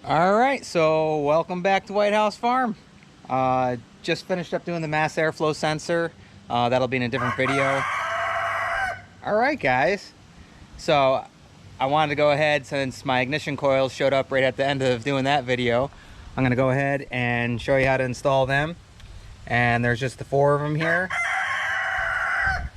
All right, so welcome back to White House Farm. Just finished up doing the mass airflow sensor. That'll be in a different video. All right, guys. So I wanted to go ahead, since my ignition coils showed up right at the end of doing that video, I'm gonna go ahead and show you how to install them. And there's just the 4 of them here.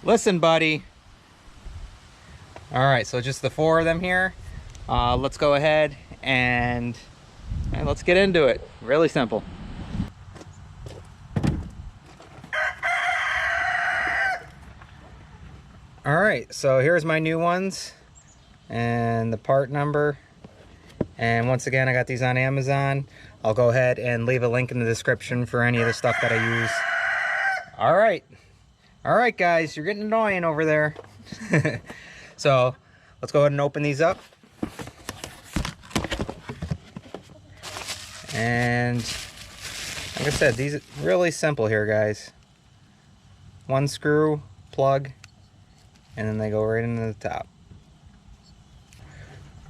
Listen, buddy. All right, so just the 4 of them here. Let's go ahead and let's get into it. Really simple. All right, so here's my new ones and the part number. And once again, I got these on Amazon. I'll go ahead and leave a link in the description for any of the stuff that I use. All right, guys, you're getting annoying over there. So let's go ahead and open these up. And like I said, these are really simple here, guys. 1 screw, plug, and then they go right into the top.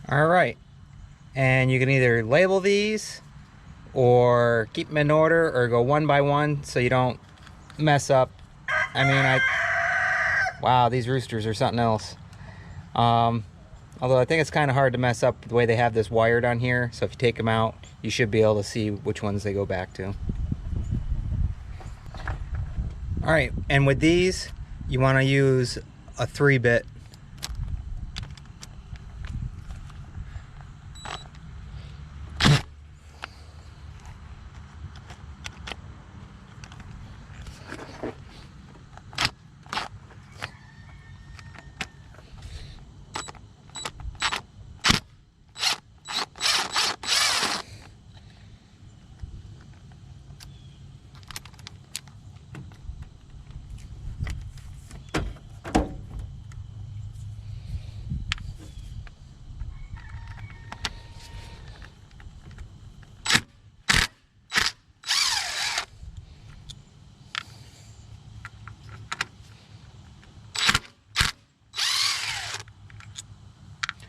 All right, and you can either label these or keep them in order or go one by one so you don't mess up. I mean, wow, these roosters are something else. Although I think it's kind of hard to mess up the way they have this wired on here. So if you take them out, you should be able to see which ones they go back to. All right, and with these, you want to use a 3-bit.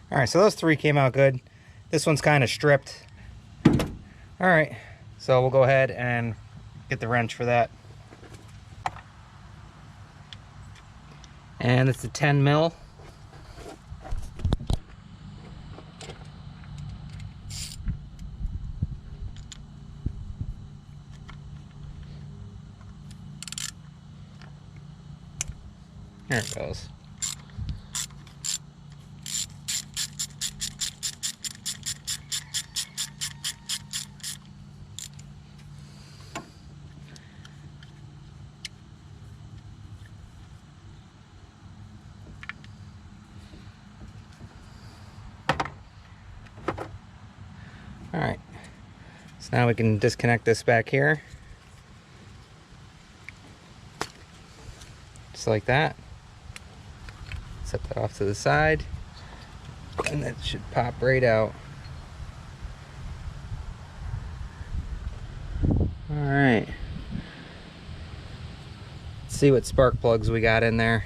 All right, so those 3 came out good. This one's kind of stripped. All right, so we'll go ahead and get the wrench for that. And it's a 10 mil. There it goes. All right, so now we can disconnect this back here. Just like that. Set that off to the side. And that should pop right out. All right. Let's see what spark plugs we got in there.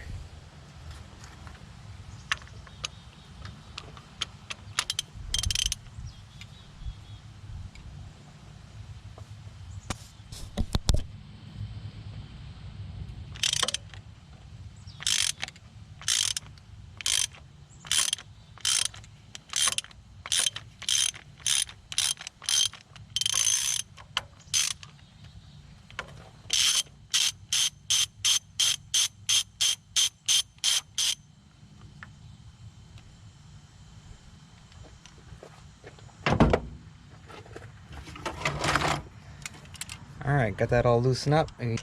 All right, got that all loosened up. And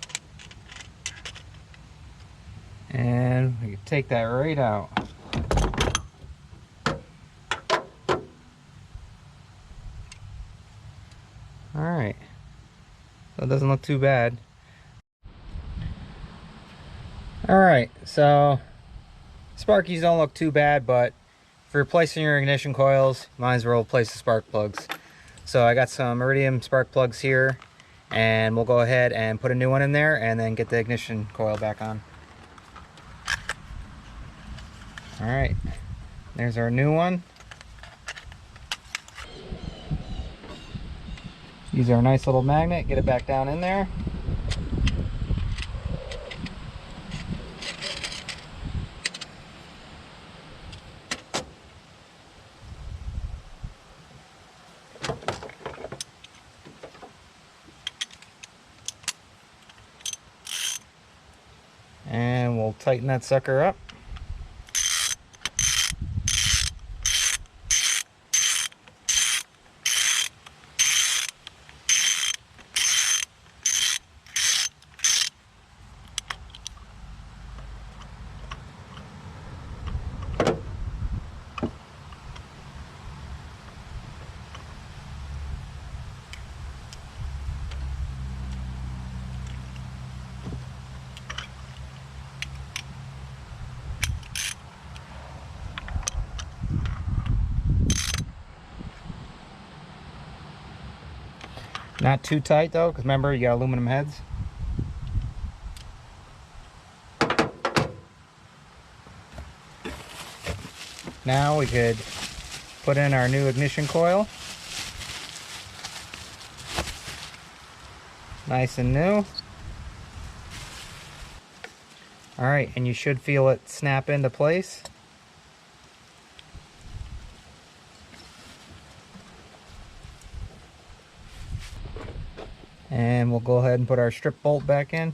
we can take that right out. All right, so it doesn't look too bad. All right, so sparkies don't look too bad, but for replacing your ignition coils, might as well replace the spark plugs. So I got some iridium spark plugs here, and we'll go ahead and put a new one in there and then get the ignition coil back on. All right, there's our new one. Use our nice little magnet, get it back down in there. And we'll tighten that sucker up. Not too tight though, because remember you got aluminum heads. Now we could put in our new ignition coil. Nice and new. Alright, and you should feel it snap into place. And we'll go ahead and put our strip bolt back in.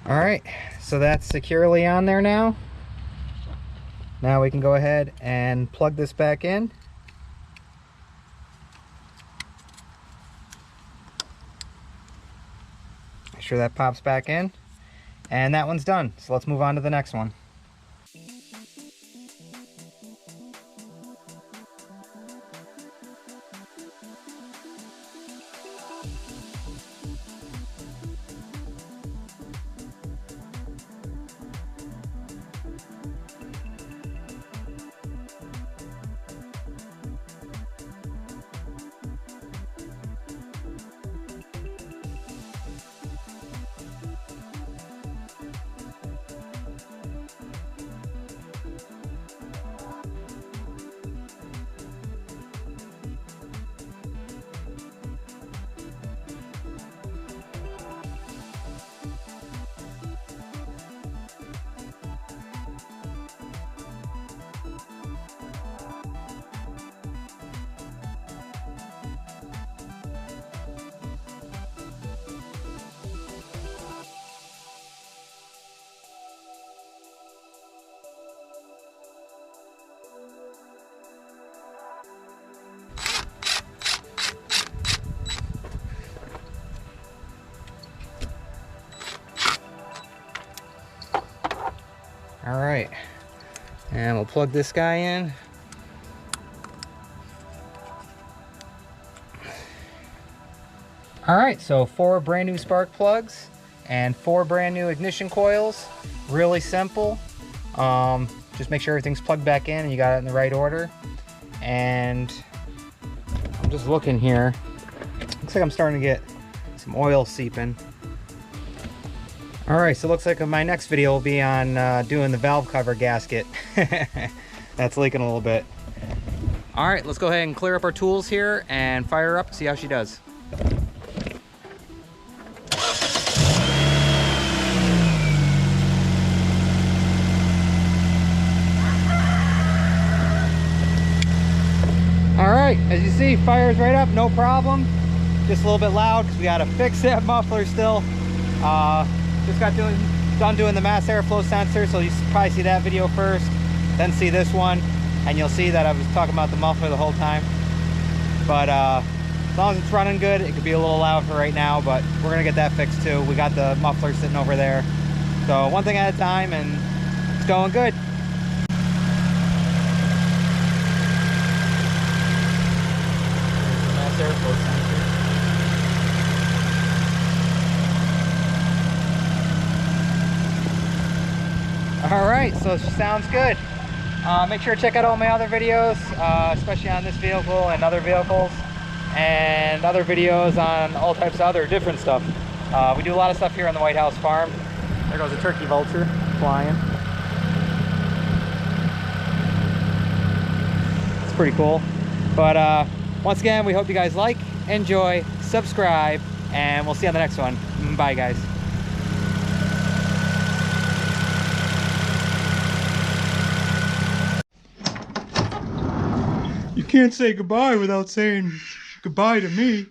Alright, so that's securely on there now. Now we can go ahead and plug this back in. Make sure that pops back in. And that one's done. So let's move on to the next one. All right, and we'll plug this guy in. All right, so 4 brand new spark plugs and 4 brand new ignition coils. Really simple. Just make sure everything's plugged back in and you got it in the right order. And I'm just looking here. Looks like I'm starting to get some oil seeping. All right, so it looks like my next video will be on doing the valve cover gasket. That's leaking a little bit. All right, let's go ahead and clear up our tools here and fire her up, see how she does. All right, as you see, fires right up, no problem. Just a little bit loud because we got to fix that muffler still. Just got done doing the mass airflow sensor, so you probably see that video first, then see this one, and you'll see that I was talking about the muffler the whole time. But as long as it's running good, it could be a little loud for right now, but we're gonna get that fixed too. We got the muffler sitting over there. So one thing at a time, and it's going good. Mass so sounds good. Make sure to check out all my other videos, especially on this vehicle and other vehicles, and other videos on all types of other different stuff. We do a lot of stuff here on the White House farm. There goes a turkey vulture flying. It's pretty cool. But once again, we hope you guys like, enjoy, subscribe, and we'll see you on the next one. Bye, guys. You can't say goodbye without saying goodbye to me.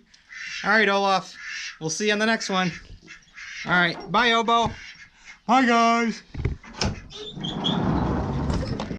All right, Olaf. We'll see you on the next one. All right. Bye, Obo. Hi, guys.